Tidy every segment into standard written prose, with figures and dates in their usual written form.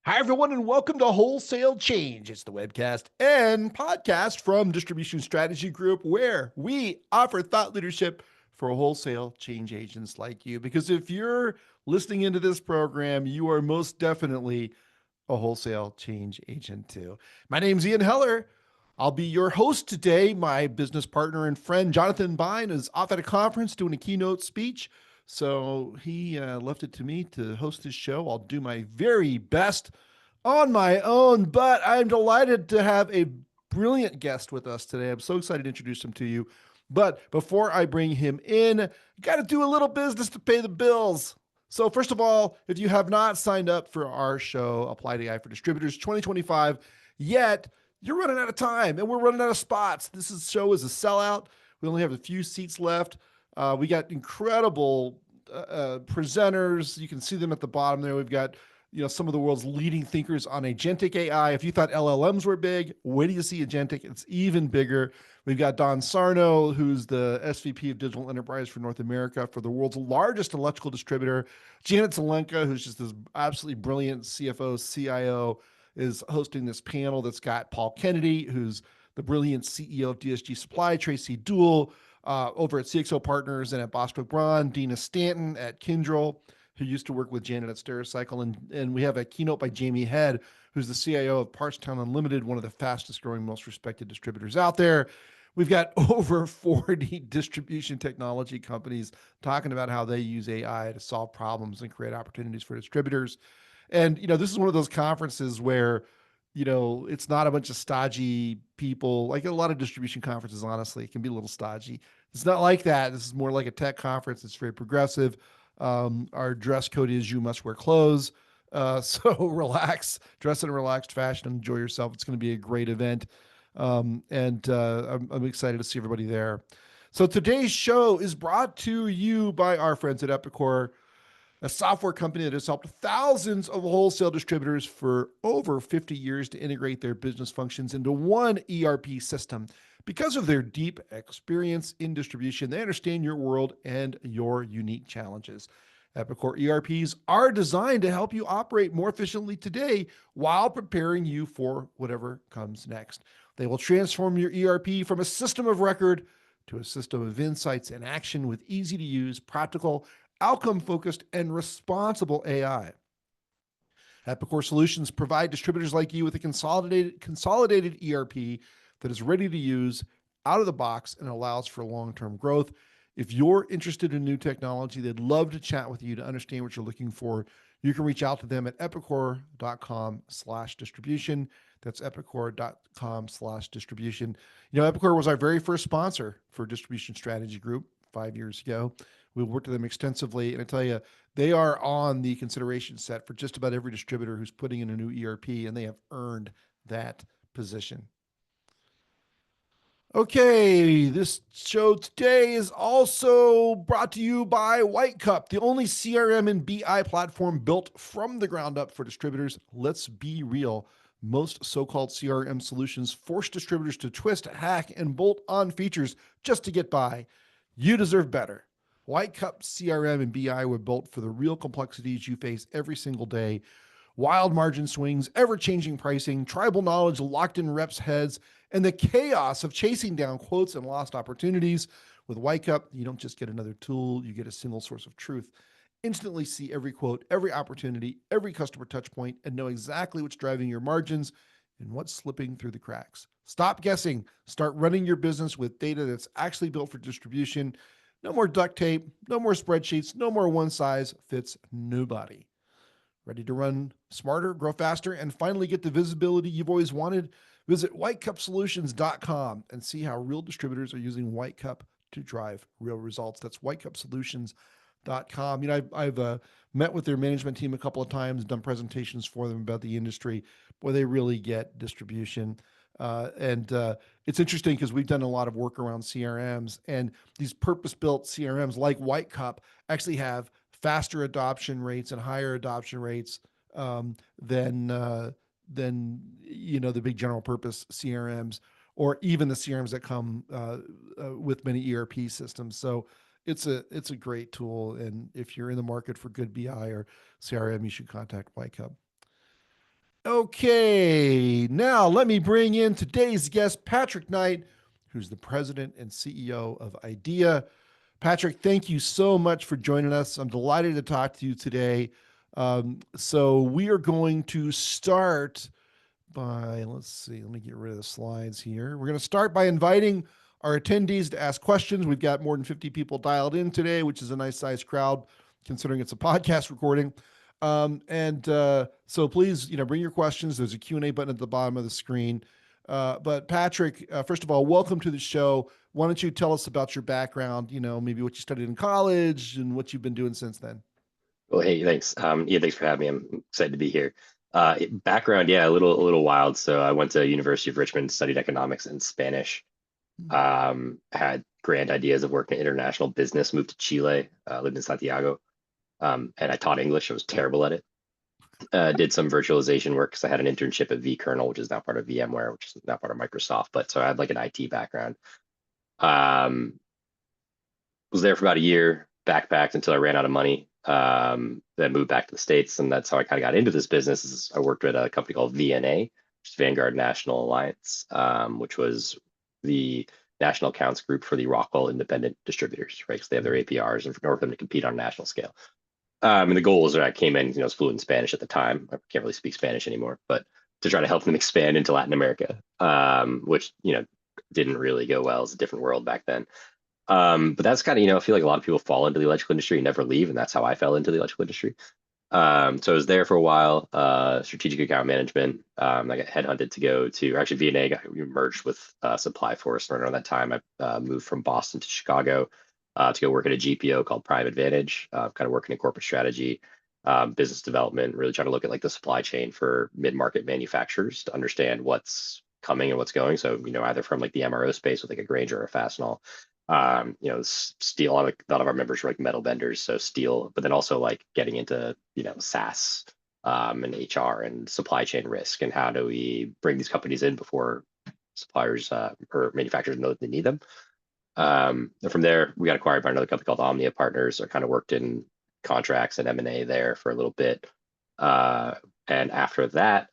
Hi, everyone, and welcome to Wholesale Change. It's the webcast and podcast from Distribution Strategy Group, where we offer thought leadership for wholesale change agents like you. Because if you're listening into this program, you are most definitely a wholesale change agent too. My name's Ian Heller. I'll be your host today. My business partner and friend Jonathan Bine is off at a conference doing a keynote speech. So he left it to me to host this show. I'll do my very best on my own, but I'm delighted to have a brilliant guest with us today. I'm so excited to introduce him to you. But before I bring him in, got to do a little business to pay the bills. So, first of all, if you have not signed up for our show, Applied AI for Distributors 2025, yet, you're running out of time and we're running out of spots. Show is a sellout. We only have a few seats left. We got incredible presenters. You can see them at the bottom there. We've got some of the world's leading thinkers on agentic AI. If you thought LLMs were big, wait till you see agentic. It's even bigger. We've got Don Sarno, who's the SVP of Digital Enterprise for North America for the world's largest electrical distributor. Janet Zelenka, who's just this absolutely brilliant CFO, CIO, is hosting this panel that's got Paul Kennedy, who's the brilliant CEO of DSG Supply, Tracy Duell over at CXO Partners and at Bostwick Braun, Dina Stanton at Kyndryl, who used to work with Janet at Stericycle. And we have a keynote by Jamie Head, who's the CIO of Parstown Unlimited, one of the fastest growing, most respected distributors out there. We've got over 40 distribution technology companies talking about how they use AI to solve problems and create opportunities for distributors. And, this is one of those conferences where, it's not a bunch of stodgy people. Like a lot of distribution conferences, honestly, it can be a little stodgy. It's not like that. This is more like a tech conference. It's very progressive. Our dress code is you must wear clothes. So relax, dress in a relaxed fashion, and enjoy yourself. It's going to be a great event. I'm excited to see everybody there. So today's show is brought to you by our friends at Epicor, a software company that has helped thousands of wholesale distributors for over 50 years to integrate their business functions into one ERP system. Because of their deep experience in distribution, they understand your world and your unique challenges. Epicor ERPs are designed to help you operate more efficiently today while preparing you for whatever comes next. They will transform your ERP from a system of record to a system of insights and action with easy to use, practical, outcome focused, and responsible AI. Epicor Solutions provide distributors like you with a consolidated ERP that is ready to use out of the box and allows for long-term growth. If you're interested in new technology, they'd love to chat with you to understand what you're looking for. You can reach out to them at epicor.com/distribution. That's epicor.com/distribution. Epicor was our very first sponsor for Distribution Strategy Group 5 years ago. We worked with them extensively, and I tell you, they are on the consideration set for just about every distributor who's putting in a new ERP, and they have earned that position. Okay, this show today is also brought to you by White Cup, the only CRM and BI platform built from the ground up for distributors. Let's be real. Most so-called CRM solutions force distributors to twist, hack, and bolt on features just to get by. You deserve better. White Cup CRM and BI were built for the real complexities you face every single day. Wild margin swings, ever-changing pricing, tribal knowledge locked in reps' heads, and the chaos of chasing down quotes and lost opportunities. With White Cup, you don't just get another tool, you get a single source of truth. Instantly see every quote, every opportunity, every customer touch point, and know exactly what's driving your margins and what's slipping through the cracks. Stop guessing. Start running your business with data that's actually built for distribution. No more duct tape, no more spreadsheets, no more one size fits nobody. Ready to run smarter, grow faster, and finally get the visibility you've always wanted? Visit whitecupsolutions.com and see how real distributors are using White Cup to drive real results. That's whitecupsolutions.com. I've met with their management team a couple of times, done presentations for them about the industry. Boy, they really get distribution. And it's interesting because we've done a lot of work around CRMs, and these purpose-built CRMs like White Cup actually have faster adoption rates and higher adoption rates than the big general purpose CRMs, or even the CRMs that come with many ERP systems. So it's a great tool, and if you're in the market for good BI or CRM, you should contact White Cup. Okay, now let me bring in today's guest, Patrick Knight, who's the president and CEO of IDEA. Patrick, thank you so much for joining us. I'm delighted to talk to you today. So we are going to start by, let's see, let me get rid of the slides here. We're going to start by inviting our attendees to ask questions. We've got more than 50 people dialed in today, which is a nice sized crowd considering it's a podcast recording. So please, bring your questions. There's a Q&A button at the bottom of the screen. But Patrick, first of all, welcome to the show. Why don't you tell us about your background, maybe what you studied in college and what you've been doing since then? Well, hey, thanks. Yeah, thanks for having me. I'm excited to be here. Background, yeah, a little wild. So I went to University of Richmond, studied economics and Spanish. Had grand ideas of working in international business. Moved to Chile, lived in Santiago, and I taught English. I was terrible at it. Did some virtualization work because I had an internship at vKernel, which is now part of VMware, which is now part of Microsoft. But so I had like an IT background. Um, was there for about a year, backpacked until I ran out of money. Then moved back to the States, and that's how I kind of got into this business. I worked at a company called VNA, which is Vanguard National Alliance, which was the national accounts group for the Rockwell independent distributors, right? Because they have their APRs, and in order for them to compete on a national scale. And the goal was that I came in, was fluent in Spanish at the time. I can't really speak Spanish anymore, but to try to help them expand into Latin America, which didn't really go well. It's a different world back then. But that's kind of, I feel like a lot of people fall into the electrical industry and never leave, and that's how I fell into the electrical industry. So I was there for a while, strategic account management. I got headhunted to go to, actually VNA got merged with Supply Force. Around that time, I moved from Boston to Chicago to go work at a GPO called Prime Advantage, kind of working in corporate strategy, business development, really trying to look at like the supply chain for mid-market manufacturers to understand what's coming and what's going. So, either from like the MRO space with like a Grainger or a Fastenal, steel. A lot of our members were like metal vendors, so steel, but then also like getting into SaaS, and HR and supply chain risk, and how do we bring these companies in before suppliers or manufacturers know that they need them. And from there, we got acquired by another company called Omnia Partners. I kind of worked in contracts and M&A there for a little bit. And after that,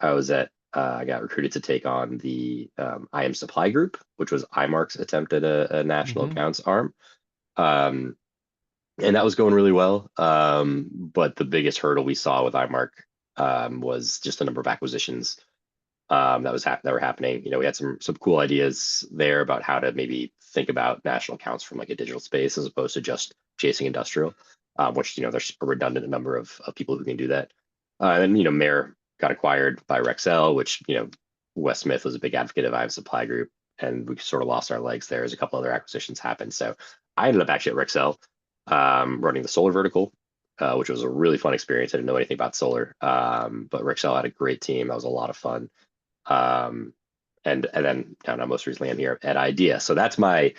I got recruited to take on the IM Supply Group, which was iMark's attempt at a national Mm-hmm. accounts arm. Um, and that was going really well. But the biggest hurdle we saw with iMark was just the number of acquisitions that were happening. We had some cool ideas there about how to maybe think about national accounts from like a digital space as opposed to just chasing industrial, which there's a redundant number of people who can do that. And then Mayor got acquired by Rexel, which Wes Smith was a big advocate of IM Supply Group, and we sort of lost our legs there as a couple other acquisitions happened. So I ended up actually at Rexel, running the solar vertical, which was a really fun experience. I didn't know anything about solar, but Rexel had a great team. That was a lot of fun. Um, and then now most recently I'm here at IDEA. So that's my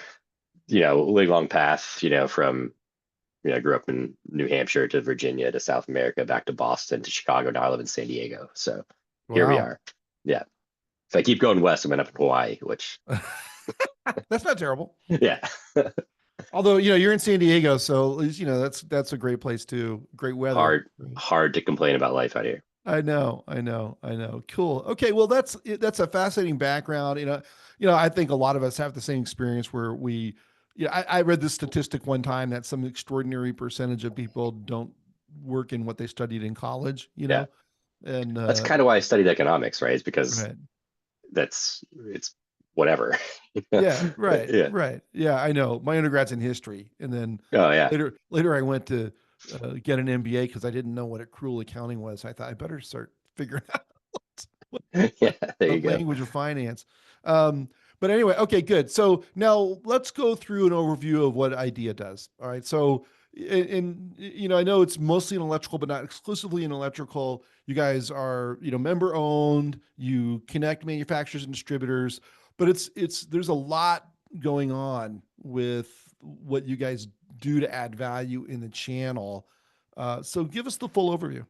really long path. From I grew up in New Hampshire to Virginia to South America, back to Boston to Chicago. Now I live in San Diego. So here we Wow. are. Yeah. If I keep going west, I'm gonna end up in Hawaii, which That's not terrible. yeah, Although, you're in San Diego, so at least, that's a great place too. Great weather. hard to complain about life out here. I know. Cool. Okay, well, that's a fascinating background. I think a lot of us have the same experience where I read this statistic one time that some extraordinary percentage of people don't work in what they studied in college, Yeah. and That's kind of why I studied economics, right? Is because right. it's whatever. Yeah, right, Yeah. right. Yeah, I know. My undergrad's in history, and then Oh yeah. later I went to get an MBA because I didn't know what accrual accounting was. I thought I better start figuring out Yeah. There the you go. language of finance. Um, but anyway, okay, good. So now let's go through an overview of what IDEA does. All right. So, I know it's mostly in electrical, but not exclusively in electrical. You guys are, member owned. You connect manufacturers and distributors, but there's a lot going on with what you guys do to add value in the channel. So give us the full overview.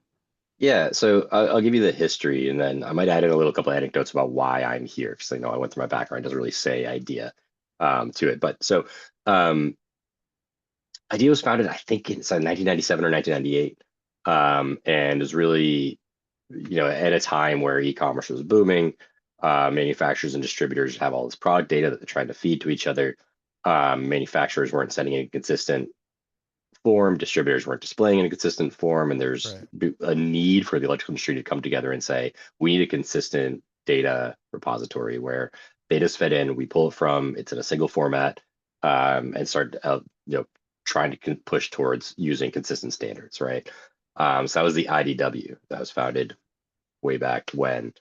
Yeah, so I'll give you the history, and then I might add in a little couple of anecdotes about why I'm here, because I know I went through my background, doesn't really say idea to it. But so um, Idea was founded, I think, in 1997 or 1998, and is really at a time where e-commerce was booming, manufacturers and distributors have all this product data that they're trying to feed to each other. Manufacturers weren't sending a consistent form, distributors weren't displaying in a consistent form, and there's Right. a need for the electrical industry to come together and say, we need a consistent data repository where data's fed in, we pull it from, it's in a single format, and start trying to push towards using consistent standards, right? So that was the IDW that was founded way back when.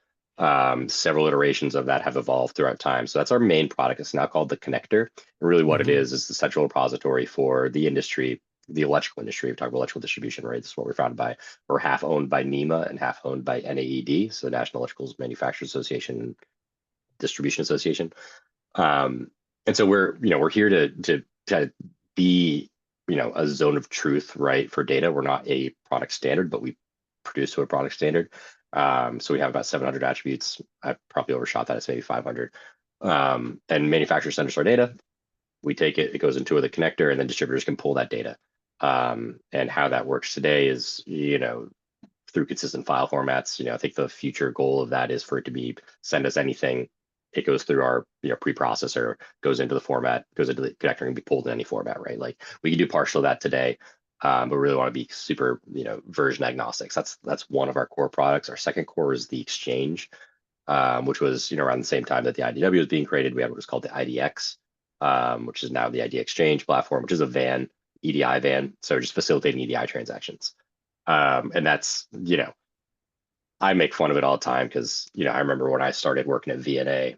Several iterations of that have evolved throughout time. So that's our main product. It's now called the connector. And really what it Mm-hmm. is the central repository for the industry, the electrical industry. We talk about electrical distribution, right? This is what we're founded by. We're half owned by NEMA and half owned by NAED, so the National Electrical Manufacturers Association, Distribution Association. And so we're here to be, a zone of truth, right, for data. We're not a product standard, but we produce to a product standard. So we have about 700 attributes. I probably overshot that. It's maybe 500. And manufacturers send us our data. We take it, it goes into the connector, and then distributors can pull that data. And how that works today is, through consistent file formats. I think the future goal of that is for it to be send us anything. It goes through our preprocessor, goes into the format, goes into the connector, and be pulled in any format, right? Like we can do partial of that today, but we really want to be super, version agnostics. That's one of our core products. Our second core is the exchange, which was around the same time that the IDW was being created. We had what was called the IDX, which is now the ID Exchange platform, which is a van, EDI van, so just facilitating EDI transactions. And that's, I make fun of it all the time because, I remember when I started working at VNA,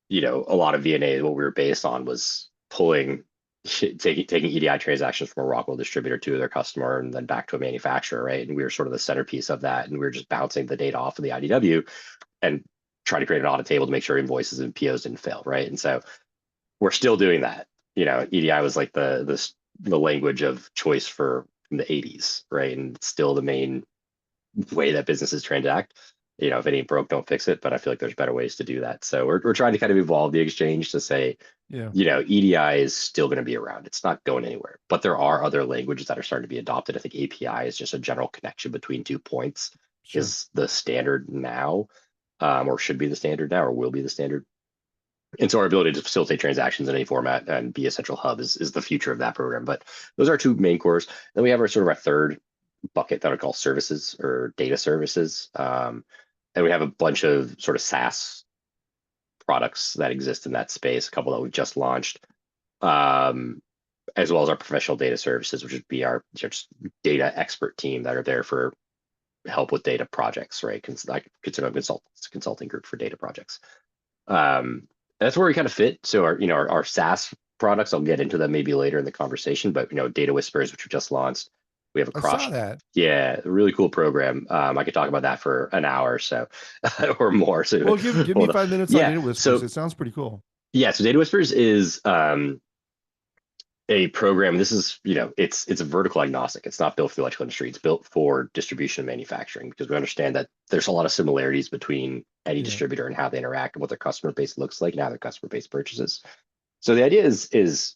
a lot of VNA, what we were based on was taking EDI transactions from a Rockwell distributor to their customer and then back to a manufacturer, right? And we were sort of the centerpiece of that. And we were just bouncing the data off of the IDW and trying to create an audit table to make sure invoices and POs didn't fail, right? And so we're still doing that. EDI was like the language of choice from the 80s, right? And it's still the main way that businesses transact. If it ain't broke, don't fix it. But I feel like there's better ways to do that. So we're trying to kind of evolve the exchange to say, Yeah. EDI is still going to be around. It's not going anywhere. But there are other languages that are starting to be adopted. I think API is just a general connection between 2 points Sure. is the standard now, or should be the standard now, or will be the standard. And so our ability to facilitate transactions in any format and be a central hub is the future of that program. But those are our 2 main cores. Then we have our sort of our third bucket that I call services or data services. And we have a bunch of sort of SaaS products that exist in that space, a couple that we just launched, as well as our professional data services, which would be our just data expert team that are there for help with data projects, right? I consider them consulting group for data projects. That's where we kind of fit. So our SaaS products, I'll get into them maybe later in the conversation, but Data Whispers, which we just launched, we have a I saw cross. that. Yeah, a really cool program. I could talk about that for an hour or so, or more. So Well, give me hold on. 5 minutes on Yeah. Data Whispers. So It sounds pretty cool. so Data Whispers is a program. This is, it's a vertical agnostic. It's not built for the electrical industry. It's built for distribution and manufacturing because we understand that there's a lot of similarities between any distributor and how they interact and what their customer base looks like and how their customer base purchases. So the idea is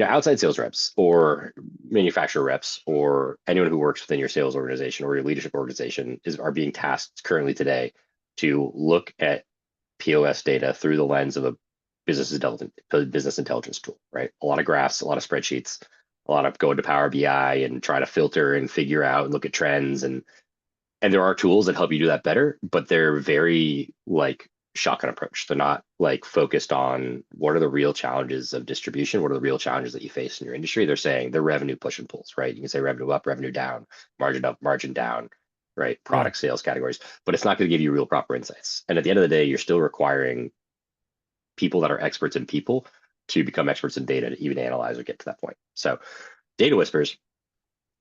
outside sales reps or manufacturer reps or anyone who works within your sales organization or your leadership organization are being tasked currently today to look at POS data through the lens of a business intelligence tool, right? A lot of graphs, a lot of spreadsheets, a lot of go into Power BI and try to filter and figure out and look at trends. And there are tools that help you do that better, but they're very shotgun approach. They're not focused on what are the real challenges of distribution, what are the real challenges that you face in your industry. They're saying they're revenue push and pulls, right? You can say revenue up, revenue down, margin up, margin down, right? Product sales categories, but it's not going to give you real proper insights. And at the end of the day, you're still requiring people that are experts in people to become experts in data to even analyze or get to that point. So Data Whispers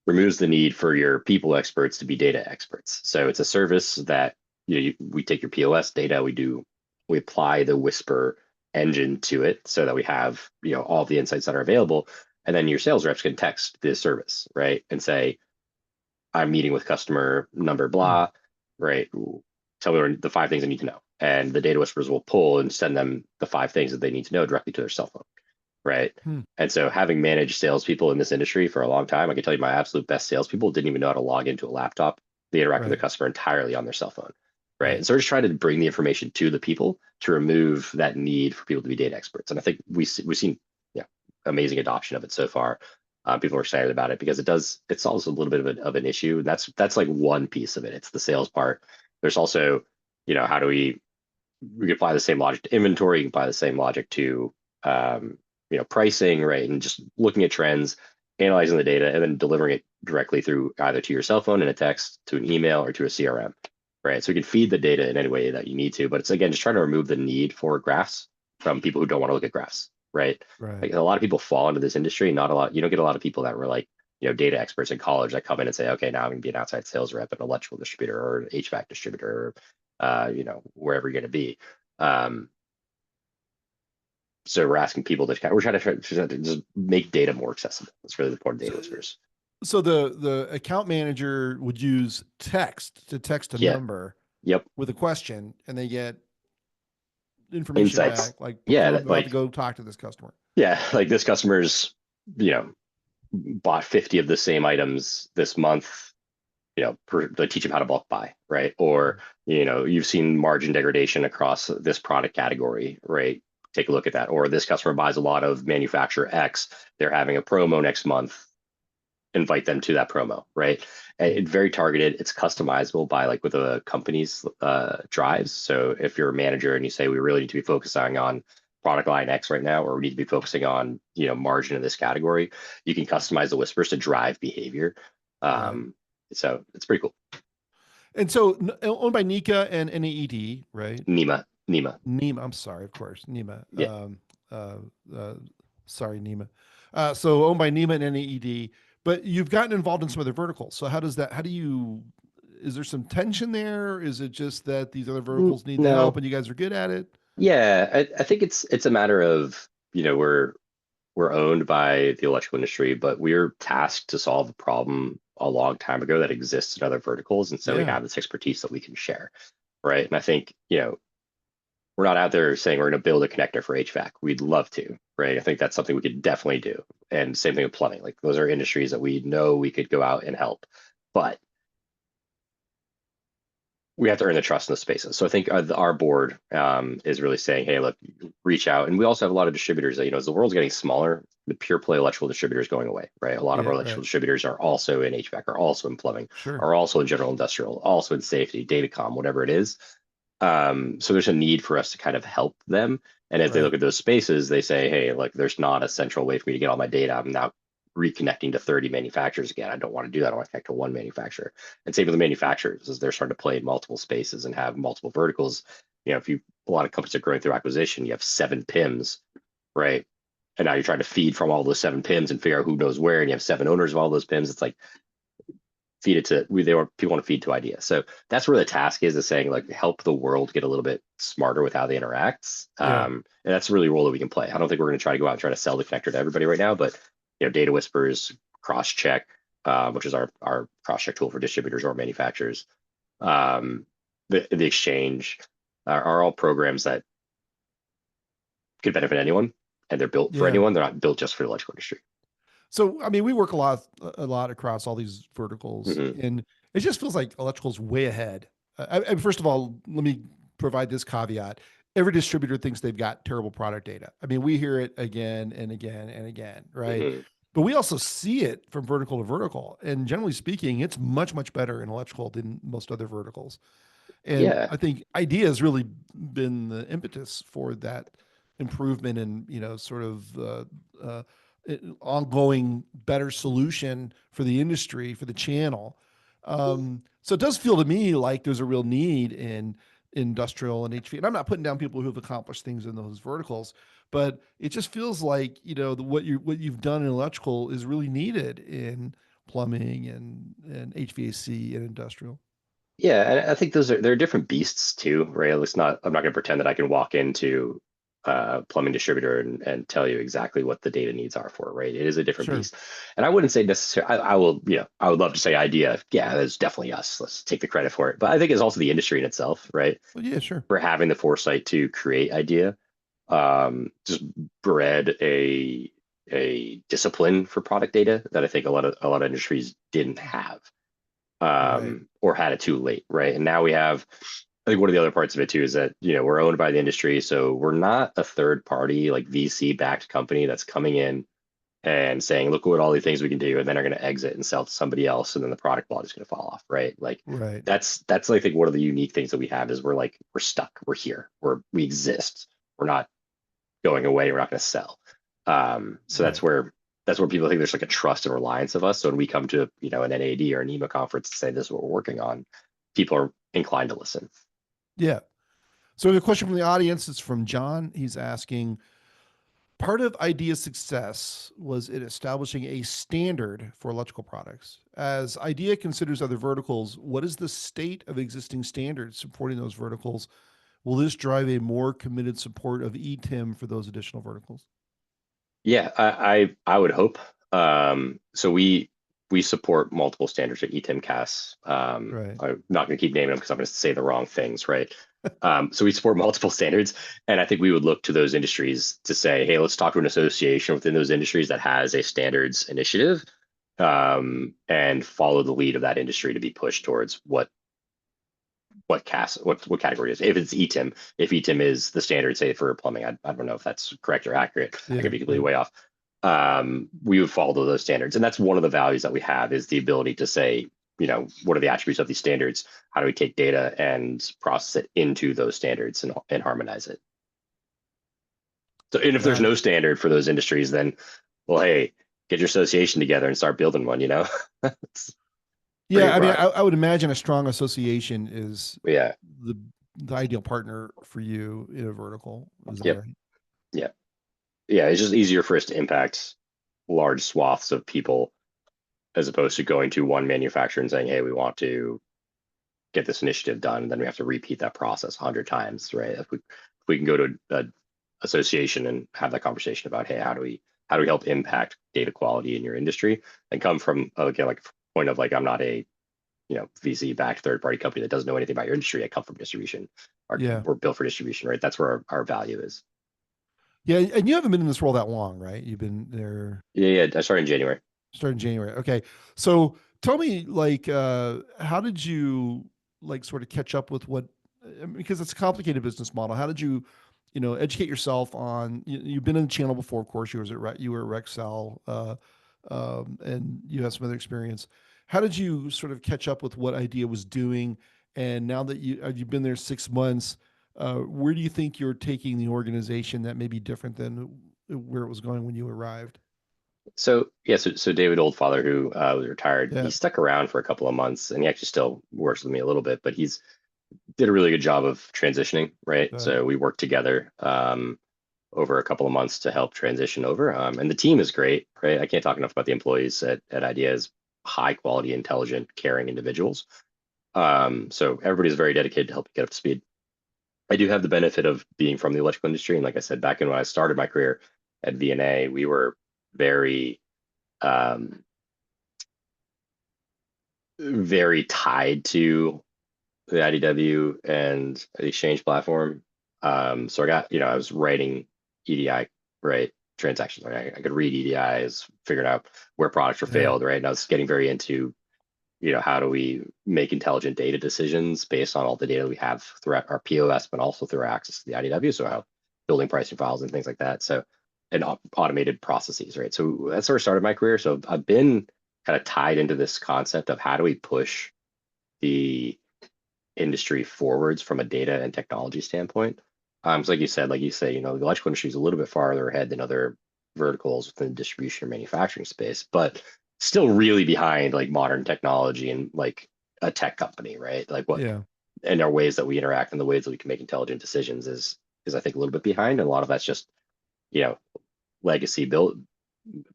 removes the need for your people experts to be data experts. So it's a service that we take your POS data, we apply the Whisper engine to it so that we have all the insights that are available, and then your sales reps can text this service, right, and say, I'm meeting with customer number blah, right? Tell me the 5 things I need to know, and the Data Whispers will pull and send them the 5 things that they need to know directly to their cell phone, right? And so having managed salespeople in this industry for a long time, I can tell you my absolute best salespeople didn't even know how to log into a laptop They interact with the Right. customer entirely on their cell phone, right? Right. And so we're just trying to bring the information to the people to remove that need for people to be data experts. And I think we've seen, yeah, amazing adoption of it so far. People are excited about it because it solves a little bit of an issue. And that's like one piece of it. It's the sales part. There's also, how do we can apply the same logic to inventory, you can apply the same logic to pricing, right? And just looking at trends, analyzing the data, and then delivering it directly through either to your cell phone in a text, to an email, or to a CRM, right? So you can feed the data in any way that you need to, but it's again just trying to remove the need for graphs from people who don't want to look at graphs, right? Right. Like a lot of people fall into this industry. Not a lot. You don't get a lot of people that were like data experts in college that come in and say, okay, now I'm going to be an outside sales rep, an electrical distributor, or an HVAC distributor, wherever you're going to be. So we're asking people we're trying to just make data more accessible. That's really the point of So, data whispers. so the account manager would use text to text a Yeah. number Yep. with a question, and they get information Insights. back, like, Yeah. I'm about to go talk to this customer. Yeah, like this customer's, you know, bought 50 of the same items this month, to teach them how to bulk buy, right? Or, you've seen margin degradation across this product category, right? Take a look at that. Or this customer buys a lot of manufacturer X, they're having a promo next month, invite them to that promo, right? And it's very targeted. It's customizable by like with a company's drives. So if you're a manager and you say we really need to be focusing on product line X right now, or we need to be focusing on margin in this category, you can customize the whispers to drive behavior. Right. So it's pretty cool. And so owned by Nika and NAED, right? Nima. Nima, I'm sorry, of course, Nima. Yeah. Uh, uh, sorry, Nima. So owned by Nima and NAED, but you've gotten involved in some other verticals. So is there some tension there? Is it just that these other verticals need the help No. and you guys are good at it? Yeah, I think it's a matter of, we're owned by the electrical industry, but we're tasked to solve a problem a long time ago that exists in other verticals. And so we Yeah. have this expertise that we can share. Right. And I think, we're not out there saying we're going to build a connector for HVAC. We'd love to. Right. I think that's something we could definitely do. And same thing with plumbing. Like those are industries that we know we could go out and help. But we have to earn the trust in the spaces. So I think our board is really saying, hey, look, reach out. And we also have a lot of distributors that, as the world's getting smaller, the pure play electrical distributors going away, right? A lot of Yeah. our Right. electrical distributors are also in HVAC, are also in plumbing, Sure. are also in general industrial, also in safety, datacom, whatever it is. So there's a need for us to kind of help them. And as they look Right. at those spaces, they say, hey, look, there's not a central way for me to get all my data. I'm now reconnecting to 30 manufacturers again. I don't want to do that. I want to connect to one manufacturer. And same with the manufacturers as they're starting to play in multiple spaces and have multiple verticals. If a lot of companies are growing through acquisition, you have 7 PIMs, right? And now you're trying to feed from all those 7 PIMs and figure out who knows where, and you have 7 owners of all those PIMs. It's like feed it to people want to feed to ideas. So that's where the task is saying like help the world get a little bit smarter with how they interact. Yeah. And that's really a role that we can play. I don't think we're going to try to go out and try to sell the connector to everybody right now, but data whispers, cross check, which is our cross check tool for distributors or manufacturers. The exchange are all programs that could benefit anyone, and they're built for Yeah. anyone. They're not built just for the electrical industry. So, I mean, we work a lot across all these verticals, Mm-hmm. and it just feels like electrical's way ahead. First of all, let me provide this caveat. Every distributor thinks they've got terrible product data. I mean, we hear it again and again and again, right? Mm-hmm. But we also see it from vertical to vertical. And generally speaking, it's much, much better in electrical than most other verticals. And Yeah. I think idea has really been the impetus for that improvement and, sort of ongoing better solution for the industry, for the channel. So it does feel to me like there's a real need in industrial and HV. And I'm not putting down people who've accomplished things in those verticals, but it just feels like, what you've done in electrical is really needed in plumbing and HVAC and industrial. Yeah, and I think they're different beasts too, right? I'm not going to pretend that I can walk into a plumbing distributor and tell you exactly what the data needs are for, right? It is a different Sure. beast. And I wouldn't say necessarily, I will, I would love to say idea. Yeah, that's definitely us. Let's take the credit for it. But I think it's also the industry in itself, right? Well, yeah, sure. For having the foresight to create idea, just bred a discipline for product data that I think a lot of industries didn't have. Right. or had it too late, right? And now we have, I think one of the other parts of it too is that, we're owned by the industry. So we're not a third party, like VC backed company that's coming in and saying, look what all the things we can do, and then are going to exit and sell to somebody else, and then the product quality is going to fall off, right? Like Right. that's I think one of the unique things that we have is we're stuck, we're here, we exist, we're not going away, we're not going to sell. So Right. that's where people think there's like a trust and reliance of us. So when we come to an NAD or an EMA conference to say this is what we're working on, people are inclined to listen. Yeah. So the question from the audience is from John. He's asking, part of IDEA's success was in establishing a standard for electrical products. As IDEA considers other verticals, what is the state of existing standards supporting those verticals? Will this drive a more committed support of ETIM for those additional verticals? Yeah, I would hope. So we support multiple standards at ETIM-CAS. Right. I'm not going to keep naming them because I'm going to say the wrong things, right? So we support multiple standards, and I think we would look to those industries to say, hey, let's talk to an association within those industries that has a standards initiative, and follow the lead of that industry to be pushed towards what CAS, what category it is. If it's ETIM, if ETIM is the standard, say for plumbing, I don't know if that's correct or accurate. I Yeah. could be completely Yeah. way off. We would follow those standards, and that's one of the values that we have is the ability to say, what are the attributes of these standards? How do we take data and process it into those standards and harmonize it? So, and if there's Got it. no standard for those industries, then, well, hey, get your association together and start building one. It's pretty Yeah. I mean, broad. I would imagine a strong association is Yeah. the the ideal partner for you in a vertical. Is that Yep. right? Yeah. Yeah. It's just easier for us to impact large swaths of people as opposed to going to one manufacturer and saying, hey, we want to get this initiative done. And then we have to repeat that process 100 times, right? If we can go to an association and have that conversation about, hey, how do we help impact data quality in your industry, and come from, again, like a point of like, I'm not a VC backed third party company that doesn't know anything about your industry. I come from distribution. Yeah. We're built for distribution, right? That's where our value is. Yeah. And you haven't been in this role that long, right? You've been there Yeah, yeah. I started in January. starting January. Okay. So tell me, like, how did you like sort of catch up with what, because it's a complicated business model. How did you, educate yourself on, you've been in the channel before, of course, you were at Rexel, and you have some other experience. How did you sort of catch up with what IDEA was doing? And now that you've been there 6 months, where do you think you're taking the organization that may be different than where it was going when you arrived? So yeah, so David Oldfather, who was retired, he Yeah. stuck around for a couple of months, and he actually still works with me a little bit, but he's did a really good job of transitioning, right? Got it. So we worked together over a couple of months to help transition over, and the team is great, right? I can't talk enough about the employees at Ideas, high quality, intelligent, caring individuals. So everybody's very dedicated to help get up to speed. I do have the benefit of being from the electrical industry, and like I said, back in when I started my career at VNA, we were very um, very tied to the IDW and the Exchange platform. So I got, I was writing EDI, right? Transactions. Like I could read EDIs, figuring out where products were Yeah. failed, right? And I was getting very into, how do we make intelligent data decisions based on all the data we have throughout our POS, but also through our access to the IDW. So how building pricing files and things like that. So, and automated processes, right? So that's where I started my career. So I've been kind of tied into this concept of how do we push the industry forwards from a data and technology standpoint. So like you say, the electrical industry is a little bit farther ahead than other verticals within the distribution or manufacturing space, but still really behind like modern technology and like a tech company, right? Like what Yeah. and our ways that we interact and the ways that we can make intelligent decisions is I think a little bit behind. And a lot of that's just, you know, legacy built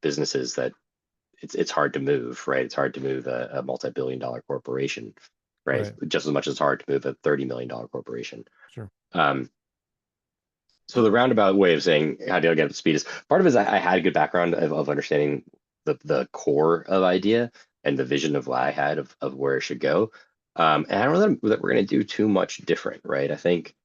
businesses that it's hard to move, right? It's hard to move a multi-billion-dollar corporation, right? Right. Just as much as it's hard to move a $30 million corporation. Sure. Um, so the roundabout way of saying how do I get up to speed is part of it is I had a good background of understanding the core of idea and the vision of what I had of where it should go. And I don't know that we're going to do too much different, right? I think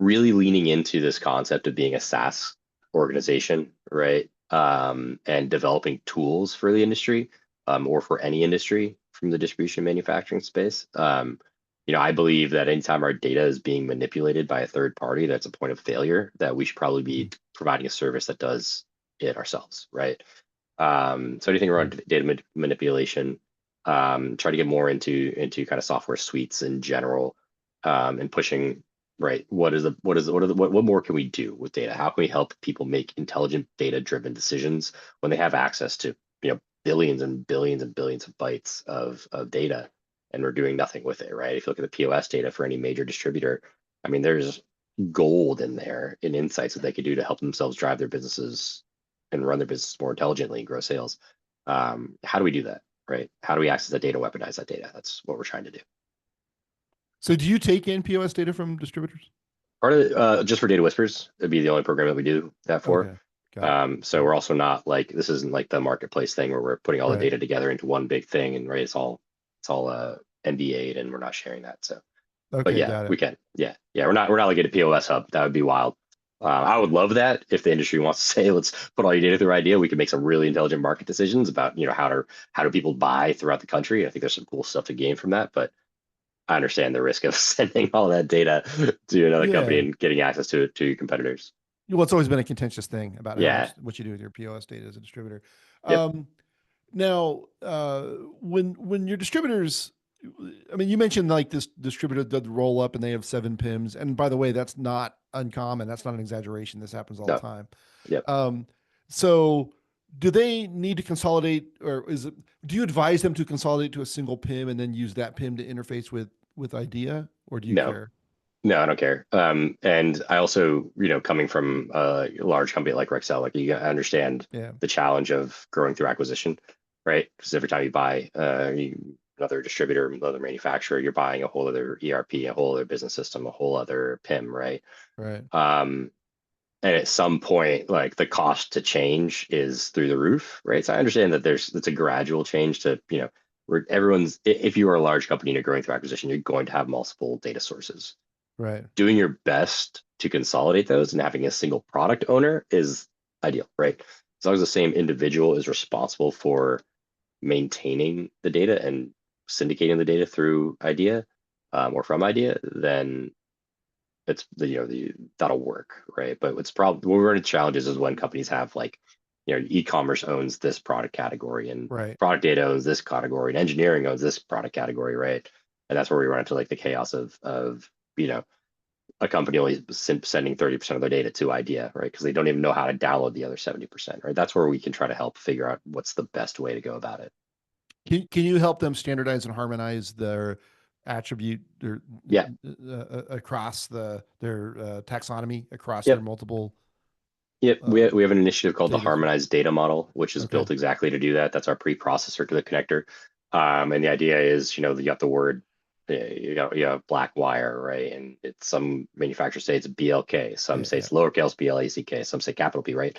really leaning into this concept of being a SaaS organization, right? And developing tools for the industry, or for any industry from the distribution manufacturing space. I believe that anytime our data is being manipulated by a third party, that's a point of failure, that we should probably be providing a service that does it ourselves, right? So anything around data manipulation, try to get more into kind of software suites in general, and pushing, right. What more can we do with data? How can we help people make intelligent data driven decisions when they have access to, billions and billions and billions of bytes of data, and we're doing nothing with it, right? If you look at the POS data for any major distributor, I mean, there's gold in there in insights that they could do to help themselves drive their businesses and run their business more intelligently and grow sales. How do we do that, right? How do we access that data, weaponize that data? That's what we're trying to do. So do you take in POS data from distributors? Part of it, just for Data Whispers, it'd be the only program that we do that for. Okay. Got it. So we're also not like, this isn't like the marketplace thing where we're putting all the Right. data together into one big thing, and right, it's all NDA'd, and we're not sharing that. So, but Okay. yeah, Got it. we can. Yeah, we're not like a POS hub. That would be wild. I would love that if the industry wants to say, let's put all your data through IDEA. We can make some really intelligent market decisions about, how do people buy throughout the country. I think there's some cool stuff to gain from that, but I understand the risk of sending all that data to another company Yeah. and getting access to it to your competitors. Well, it's always been a contentious thing about how Yeah. much what you do with your POS data as a distributor. Yep. Now, when your distributors, I mean, you mentioned like this distributor did the roll up and they have 7 PIMs, and by the way, that's not uncommon. That's not an exaggeration. This happens all the No. time. Yep. So do they need to consolidate, or do you advise them to consolidate to a single PIM and then use that PIM to interface with IDEA, or do you No. care? No, I don't care. And I also, coming from a large company like Rexel, like you understand Yeah. the challenge of growing through acquisition, right? Because every time you buy another distributor, another manufacturer, you're buying a whole other ERP, a whole other business system, a whole other PIM, right? Right. And at some point, like the cost to change is through the roof, right? So I understand that it's a gradual change to, where if you are a large company and you're growing through acquisition, you're going to have multiple data sources. Right. Doing your best to consolidate those and having a single product owner is ideal, right? As long as the same individual is responsible for maintaining the data and syndicating the data through IDEA, or from IDEA, then it's that'll work, right? But what's probably where we're in challenges is when companies have like, e-commerce owns this product category, and Right. product data owns this category, and engineering owns this product category, right? And that's where we run into like the chaos of a company only sending 30% of their data to IDEA, right? Because they don't even know how to download the other 70%, right? That's where we can try to help figure out what's the best way to go about it. Can you help them standardize and harmonize their attribute Yeah. across their taxonomy across their Yep. multiple Yep. We uh, have, we have an initiative called the data? Harmonized Data Model, which is Okay. built exactly to do that. That's our pre-processor to the connector. And the idea is, you got the word, you have black wire, right? And some manufacturers say it's BLK, some Yeah. say Yeah. it's lowercase BLACK, some say capital P, right?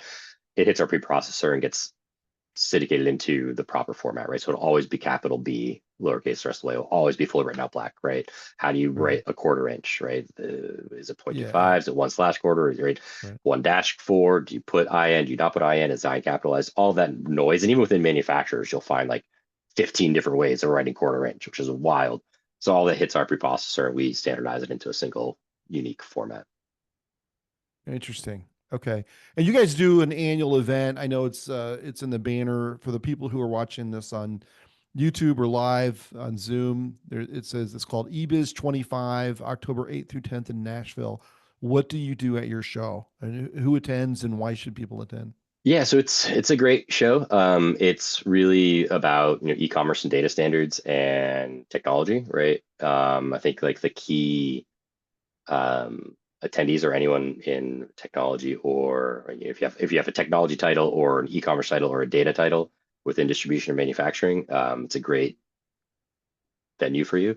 It hits our preprocessor and gets syndicated into the proper format, right? So it'll always be capital B, lowercase the rest of the way. It'll always be fully written out black, right? How do you Right. write a quarter inch, right? Is it Yeah. Yeah. 0.25? Is it 1/4? Is it right? Right. 1-4? Do you put IN? Do you not put IN? Is I capitalized? All that noise. And even within manufacturers, you'll find like 15 different ways of writing quarter inch, which is wild. So all that hits our preprocessor, and we standardize it into a single unique format. Interesting. Okay. And you guys do an annual event. I know it's in the banner for the people who are watching this on YouTube or live on Zoom. There it says it's called eBiz 25, October 8th through 10th in Nashville. What do you do at your show? And who attends and why should people attend? Yeah, so it's a great show. It's really about e-commerce and data standards and technology, right? I think like the key attendees are anyone in technology, or if you have a technology title or an e-commerce title or a data title within distribution or manufacturing, it's a great venue for you.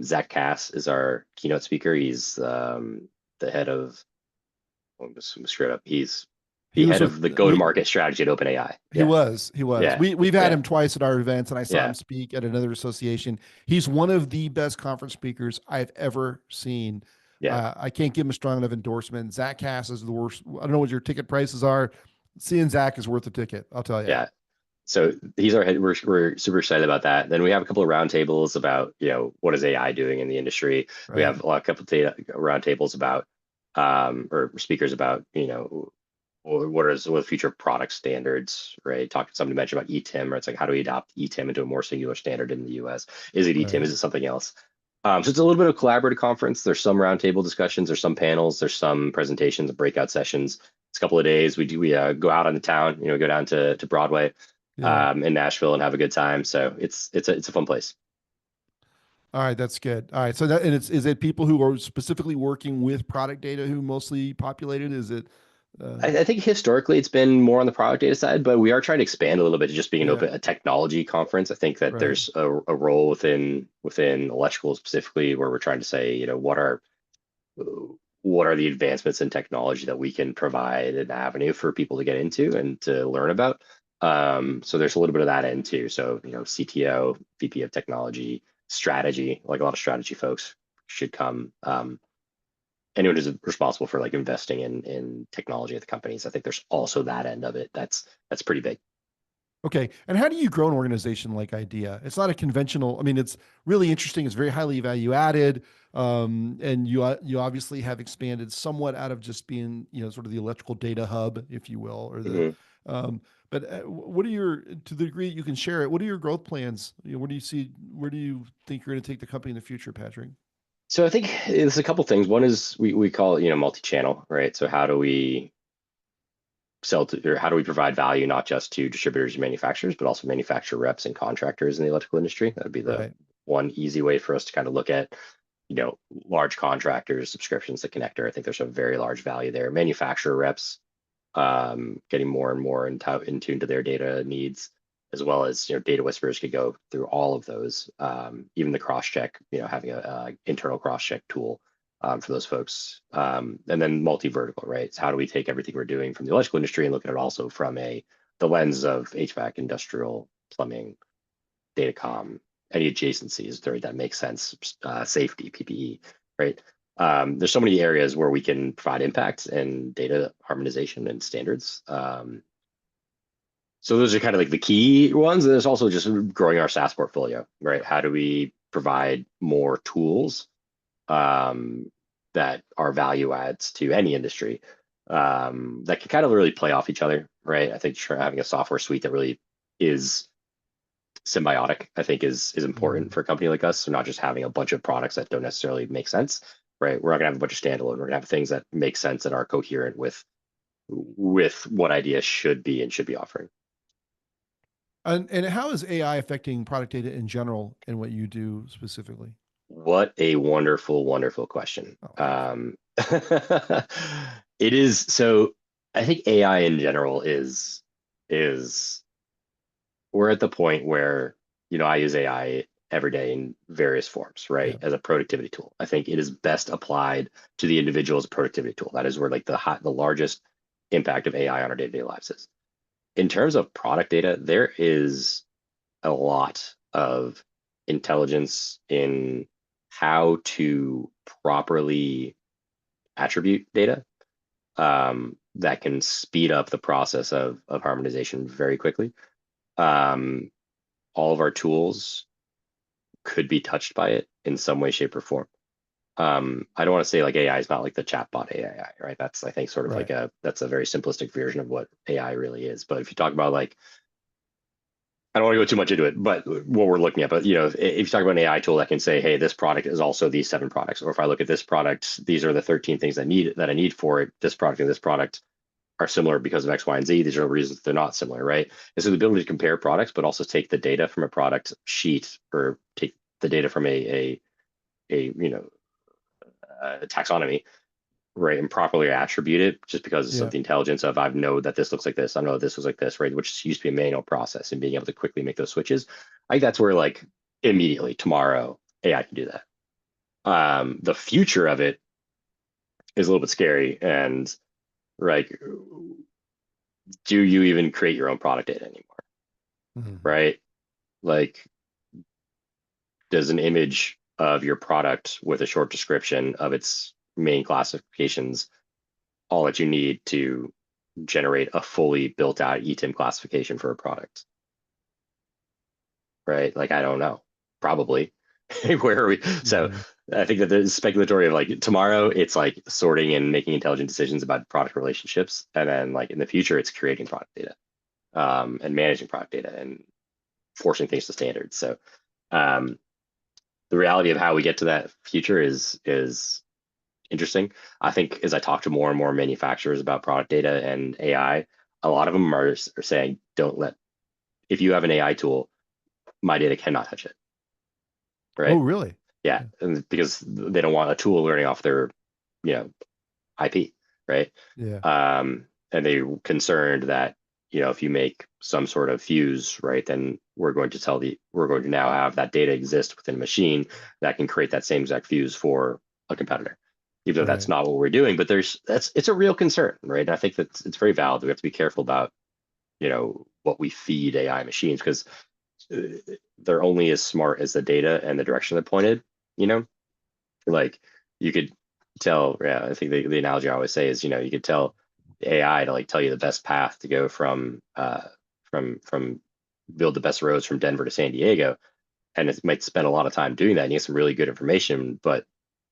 Zach Cass is our keynote speaker. He's the head of, I'm just screwed up. He's He the was head with of the go-to-market strategy at OpenAI. he Yeah, was he was. yeah, We've had yeah, him twice at our events, and I saw yeah, him speak at another association. He's one of the best conference speakers I've ever seen. yeah. I can't give him a strong enough endorsement. Zach Cass is the worst. I don't know what your ticket prices are. Seeing Zach is worth the ticket. I'll tell you. Yeah. So these are we're super excited about that. Then we have a couple of roundtables about what is AI doing in the industry. We Right. have a couple of data roundtables about or speakers about what future product standards, right? Somebody mentioned about ETIM, or it's like how do we adopt ETIM into a more singular standard in the US? Is it ETIM? Right. Is it something else? So it's a little bit of a collaborative conference. There's some roundtable discussions, there's some panels, there's some presentations, breakout sessions. It's a couple of days. We go out on the town, go down to Broadway Yeah. in Nashville and have a good time. So it's a fun place. All right, that's good. All right, so that and is it people who are specifically working with product data who mostly populated? Is it? I think historically it's been more on the product data side, but we are trying to expand a little bit to just being Yeah. a technology conference. I think that Right. there's a role within electrical specifically where we're trying to say, what are the advancements in technology that we can provide an avenue for people to get into and to learn about. So there's a little bit of that end too. So, CTO, VP of technology, strategy, like a lot of strategy folks should come. Anyone who's responsible for like investing in technology at the companies. I think there's also that end of it. That's pretty big. Okay. And how do you grow an organization like IDEA? It's not a conventional. I mean, it's really interesting. It's very highly value added, and you obviously have expanded somewhat out of just being sort of the electrical data hub, if you will, or the. Mhm. Um, but what are your to the degree you can share it? What are your growth plans? What do you see? Where do you think you're going to take the company in the future, Patrick? So I think there's a couple things. One is we call it, multi-channel, right? So how do we sell to, or how do we provide value not just to distributors and manufacturers, but also manufacturer reps and contractors in the electrical industry? That would be the Right. one easy way for us to kind of look at, large contractors, subscriptions to connector. I think there's a very large value there. Manufacturer reps, getting more and more in tune to their data needs, as well as data whisperers could go through all of those. Even the cross check, having a internal cross check tool for those folks, and then multi vertical, right? So how do we take everything we're doing from the electrical industry and look at it also from the lens of HVAC, industrial, plumbing, datacom, any adjacencies there that make sense, safety, PPE, right? There's so many areas where we can provide impact and data harmonization and standards. So those are kind of like the key ones. And there's also just growing our SaaS portfolio, right? How do we provide more tools that are value adds to any industry that can kind of really play off each other, right? I think having a software suite that really is symbiotic, I think is important Mm. for a company like us. So not just having a bunch of products that don't necessarily make sense, right? We're not gonna have a bunch of standalone. We're gonna have things that make sense that are coherent with what ideas should be offering. And how is AI affecting product data in general and what you do specifically? What a wonderful, wonderful question. Oh, thank you. It is so. I think AI in general is we're at the point where I use AI every day in various forms, Yeah. right? As a productivity tool. I think it is best applied to the individual as a productivity tool. That is where like the largest impact of AI on our day-to-day lives is. In terms of product data, there is a lot of intelligence in how to properly attribute data that can speed up the process of harmonization very quickly. Um, all of our tools could be touched by it in some way, shape, or form. I don't want to say like AI is not like the chatbot AI, right? That's I think sort of like Right. that's a very simplistic version of what AI really is. But if you talk about like I don't want to go too much into it, but what we're looking at, but if you talk about an AI tool that can say, hey, this product is also these 7 products, or if I look at this product, these are the 13 things that I need for it. This product and this product are similar because of X, Y, and Z. These are the reasons they're not similar, right? And so the ability to compare products, but also take the data from a product sheet or take the data from a taxonomy, right, and properly attribute it just because of Yeah. the intelligence of I know that this looks like this, I know that this looks like this, right, which used to be a manual process, and being able to quickly make those switches. I think that's where like immediately tomorrow AI can do that. The future of it is a little bit scary, and like, do you even create your own product data anymore, Mhm. right? Like, does an image of your product with a short description of its main classifications all that you need to generate a fully built out ETIM classification for a product? right? Like, I don't know, probably. Where are we? So Yeah. I think that the speculatory of like tomorrow, it's like sorting and making intelligent decisions about product relationships. And then like in the future, it's creating product data, and managing product data and forcing things to standards. So um, the reality of how we get to that future is interesting. I think as I talk to more and more manufacturers about product data and AI, a lot of them are saying, don't let, if you have an AI tool, my data cannot touch it, Oh, right? really? Yeah, and because they don't want a tool learning off their, you know, IP, right? Yeah. And they're concerned that, if you make some sort of fuse, right, then we're going to now have that data exist within a machine that can create that same exact fuse for a competitor, even though that's Right. not what we're doing. But it's a real concern, right? And I think that it's very valid. We have to be careful about, what we feed AI machines, because they're only as smart as the data and the direction they're pointed, you know? Like you could tell, yeah, I think the analogy I always say is, you could tell AI to like tell you the best path to go from build the best roads from Denver to San Diego, and it might spend a lot of time doing that and you get some really good information, but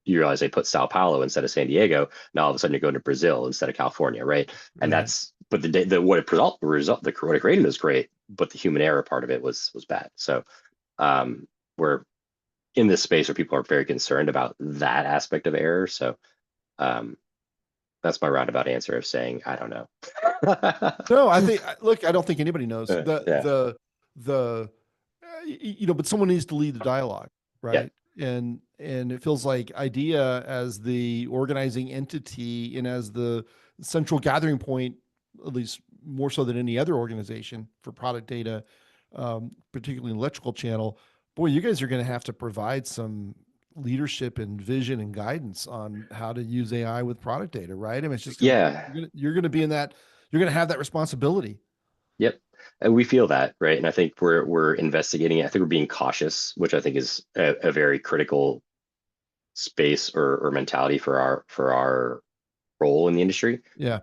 you realize they put Sao Paulo instead of San Diego. Now all of a sudden you're going to Brazil instead of California, right? And Right. that's, but the what it what it created was great, but the human error part of it was bad. So we're in this space where people are very concerned about that aspect of error. So um, that's my roundabout answer of saying I don't know. No, look, I don't think anybody knows Yeah, but someone needs to lead the dialogue, yeah, right? And it feels like IDEA as the organizing entity and as the central gathering point, at least more so than any other organization for product data, particularly in electrical channel. Boy, you guys are going to have to provide some leadership and vision and guidance on how to use AI with product data, right? I mean, it's just going to yeah. you're going to be in that you're going to have that responsibility. Yep. And we feel that, right? And I think we're investigating it. I think we're being cautious, which I think is a very critical space or mentality for our role in the industry. Yeah.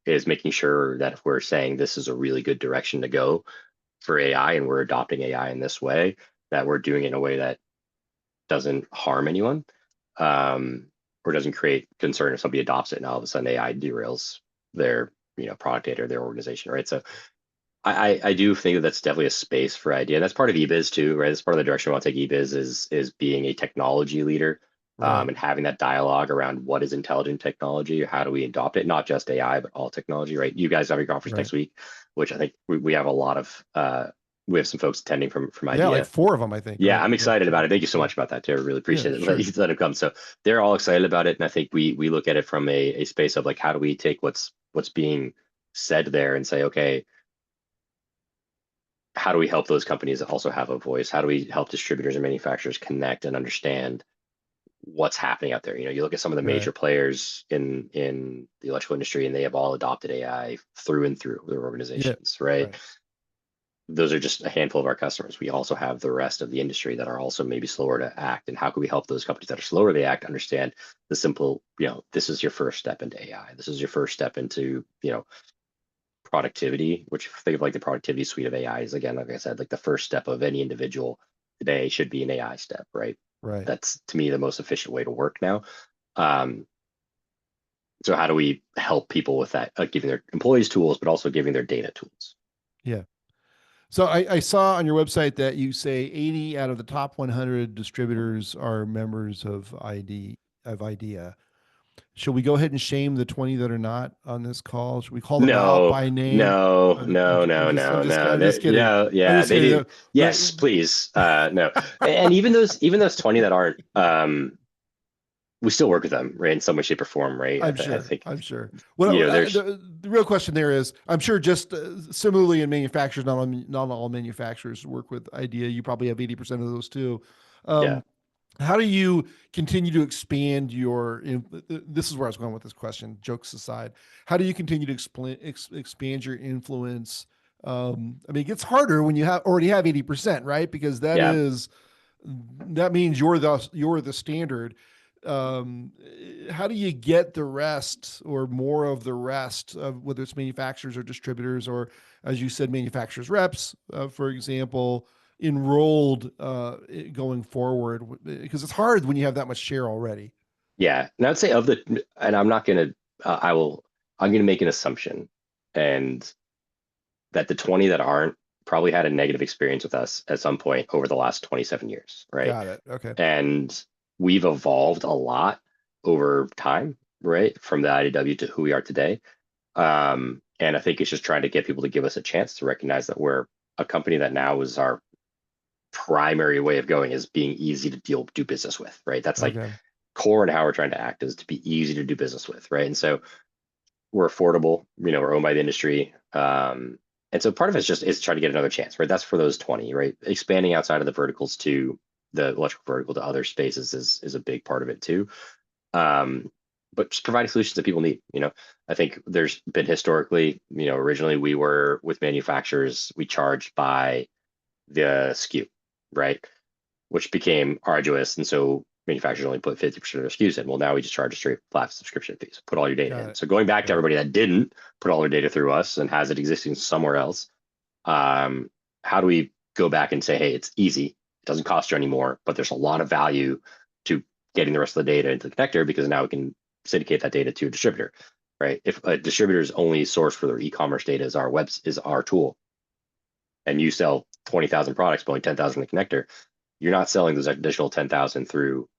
Is making sure that if we're saying this is a really good direction to go for AI and we're adopting AI in this way, that we're doing it in a way that doesn't harm anyone, um, or doesn't create concern if somebody adopts it and all of a sudden AI derails their product data or their organization, right? So I do think that that's definitely a space for idea. And that's part of eBiz too, right? That's part of the direction I want to take eBiz is being a technology leader, Right. and having that dialogue around what is intelligent technology, how do we adopt it, not just AI, but all technology, right? You guys have your conference Right. next week, which I think we have a lot of we have some folks attending from Yeah, like IDEA. four of them, I think. Yeah, Right. I'm Right. excited Yeah. about it. Thank you so Yeah. much about that too. I really Yeah. appreciate it. Let Sure. you let it come. So they're all excited about it, and I think we look at it from a space of like, how do we take what's being said there and say, okay, how do we help those companies that also have a voice? How do we help distributors and manufacturers connect and understand what's happening out there? You look at some of the Right. major players in the electrical industry, and they have all adopted AI through and through their Yeah. organizations, right? Right. Those are just a handful of our customers. We also have the rest of the industry that are also maybe slower to act. And how can we help those companies that are slower to act understand the simple, this is your first step into AI. This is your first step into, productivity, which think of like the productivity suite of AI is, again, like I said, like the first step of any individual today should be an AI step, right? Right. That's to me the most efficient way to work now. Um, so how do we help people with that, giving their employees tools, but also giving their data tools? Yeah. So I saw on your website that you say 80 out of the top 100 distributors are members of IDEA. Should we go ahead and shame the 20 that are not on this call? Should we call them out No, by name? no, no, no, no, no. I'm just kidding. No, I'm yeah, just they kidding. need. But Yes, please. No, and even those 20 that aren't, we still work with them, right, in some way, shape, or form, right? I'm I sure. think, I'm sure. Well, there's, the real question there is, I'm sure just similarly in manufacturers, not all manufacturers work with IDEA. You probably have 80% of those too. yeah, Um, how do you continue to expand this is where I was going with this question, jokes aside. How do you continue to expand your influence? I mean, it gets harder when you already have 80%, right? Because yeah, that means you're the standard. Um, how do you get the rest or more of the rest of whether it's manufacturers or distributors or, as you said, manufacturers reps, for example? enrolled going forward? Because it's hard when you have that much share already. Yeah, and I'd say of the, and I'm not gonna, I'm gonna make an assumption, and that the 20 that aren't probably had a negative experience with us at some point over the last 27 years, right? Got it. Okay. And we've evolved a lot over time, right? From the IDW to who we are today. And I think it's just trying to get people to give us a chance to recognize that we're a company that now is our primary way of going is being easy to do business with, right? That's like Okay. core and how we're trying to act is to be easy to do business with, right? And so we're affordable, we're owned by the industry. And so part of it's just is trying to get another chance, right? That's for those 20, right? Expanding outside of the verticals to the electrical vertical to other spaces is a big part of it too. But just providing solutions that people need. I think there's been historically, originally we were with manufacturers, we charged by the SKU, right? Which became arduous. And so manufacturers only put 50% of their SKUs in. Well, now we just charge a straight flat subscription fees, put all your data Got in. it. So going back to Got it. everybody that didn't put all their data through us and has it existing somewhere else, how do we go back and say, hey, it's easy. It doesn't cost you anymore, but there's a lot of value to getting the rest of the data into the connector because now we can syndicate that data to a distributor, right? If a distributor's only source for their e-commerce data is our tool, and you sell 20,000 products, but only 10,000 in the connector, you're not selling those additional 10,000 through,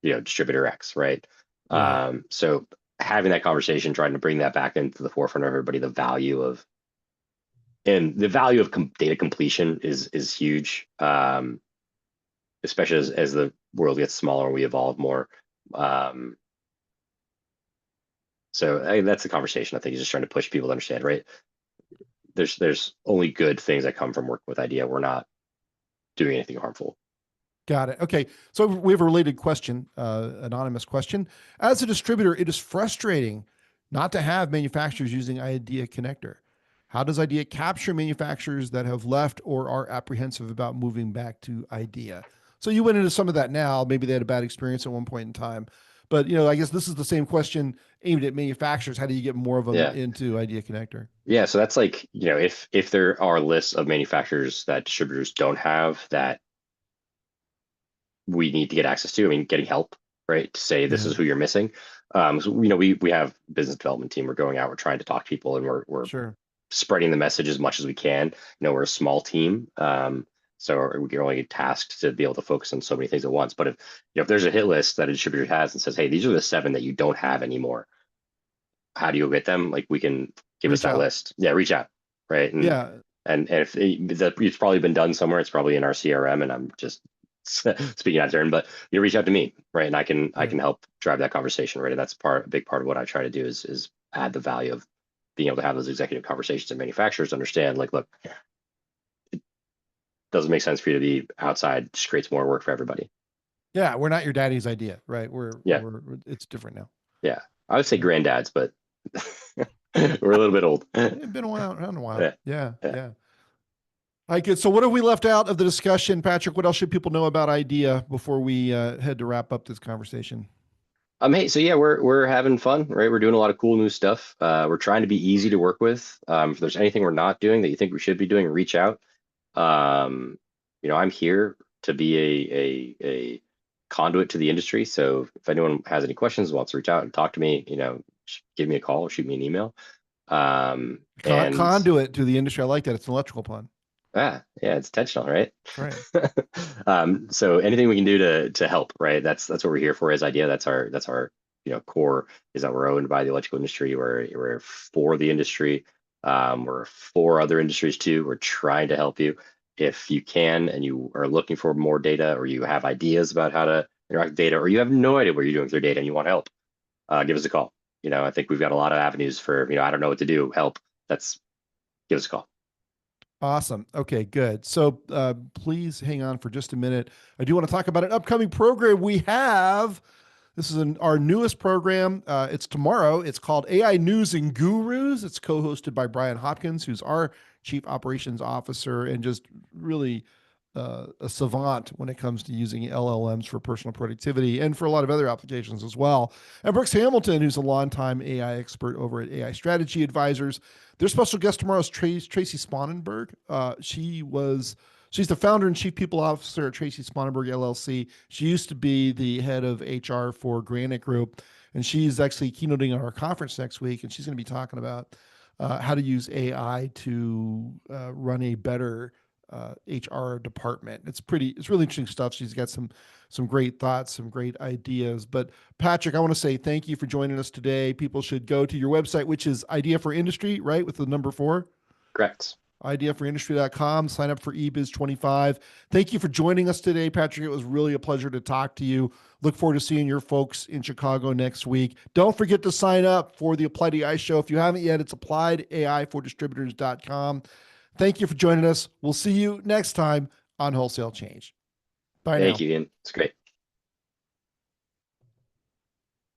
distributor X, right? Right. So having that conversation, trying to bring that back into the forefront of everybody, the value of data completion is huge, especially as the world gets smaller and we evolve more. So that's the conversation. I think is just trying to push people to understand, right? There's only good things that come from working with IDEA. We're not doing anything harmful. Got it. Okay. So we have a related question, anonymous question. As a distributor, it is frustrating not to have manufacturers using IDEA connector. How does IDEA capture manufacturers that have left or are apprehensive about moving back to IDEA? So you went into some of that now. Maybe they had a bad experience at one point in time. But I guess this is the same question aimed at manufacturers. How do you get more of them Yeah. into IDEA connector? Yeah. So that's like, if there are lists of manufacturers that distributors don't have that we need to get access to, I mean, getting help, right? To say this Yeah. is who you're missing. So we have business development team. We're going out, we're trying to talk to people, and we're Sure. spreading the message as much as we can. We're a small team, so we can only get tasked to be able to focus on so many things at once. But if there's a hit list that a distributor has and says, hey, these are the 7 that you don't have anymore, how do you get them? Like, we can give us Reach that out. list. Yeah, reach out, right? And Yeah. and if it's probably been done somewhere, it's probably in our CRM, and I'm just speaking out of turn, but you reach out to me, right? And I Yeah. can help drive that conversation, right? And that's a big part of what I try to do is add the value of being able to have those executive conversations and manufacturers understand, like, look, it doesn't make sense for you to be outside, just creates more work for everybody. Yeah. We're not your daddy's idea, right? Yeah, It's different now. yeah. I would say Yeah. granddads, but we're a little bit old. It's been a while, around a while. Yeah, Yeah. yeah. Yeah. All right, good. So what have we left out of the discussion, Patrick? What else should people know about IDEA before we head to wrap up this conversation? Hey, so yeah, we're having fun, right? We're doing a lot of cool new stuff. We're trying to be easy to work with. If there's anything we're not doing that you think we should be doing, reach out. I'm here to be a conduit to the industry. So if anyone has any questions, wants to reach out and talk to me, give me a call or shoot me an email. And Conduit to the industry. I like that. It's an electrical pun. yeah, it's intentional, right? That's right. So anything we can do to help, right? That's what we're here for as IDEA. That's our core is that we're owned by the electrical industry. We're for the industry. We're for other industries too. We're trying to help you. If you can and you are looking for more data or you have ideas about how to interact with data or you have no idea what you're doing with your data and you want help, give us a call. I think we've got a lot of avenues for, I don't know what to do, help. Give us a call. Awesome. Okay, good. So please hang on for just a minute. I do want to talk about an upcoming program we have. This is our newest program. It's tomorrow. It's called AI News and Gurus. It's co-hosted by Brian Hopkins, who's our Chief Operations Officer and just really a savant when it comes to using LLMs for personal productivity and for a lot of other applications as well. And Brooks Hamilton, who's a longtime AI expert over at AI Strategy Advisors. Their special guest tomorrow is Tracy Spanenberg. She was She's the founder and chief people officer at Tracy Sponenberg LLC. She used to be the head of HR for Granite Group, and she's actually keynoting at our conference next week. And she's going to be talking about how to use AI to run a better HR department. It's really interesting stuff. She's got some great thoughts, some great ideas. But Patrick, I want to say thank you for joining us today. People should go to your website, which is Idea for Industry, right? With the number 4. Correct. Ideaforindustry.com. Sign up for eBiz25. Thank you for joining us today, Patrick. It was really a pleasure to talk to you. Look forward to seeing your folks in Chicago next week. Don't forget to sign up for the Applied AI show. If you haven't yet, it's appliedai4distributors.com. Thank you for joining us. We'll see you next time on Wholesale Change. Bye now. Thank you, Ian. It's great.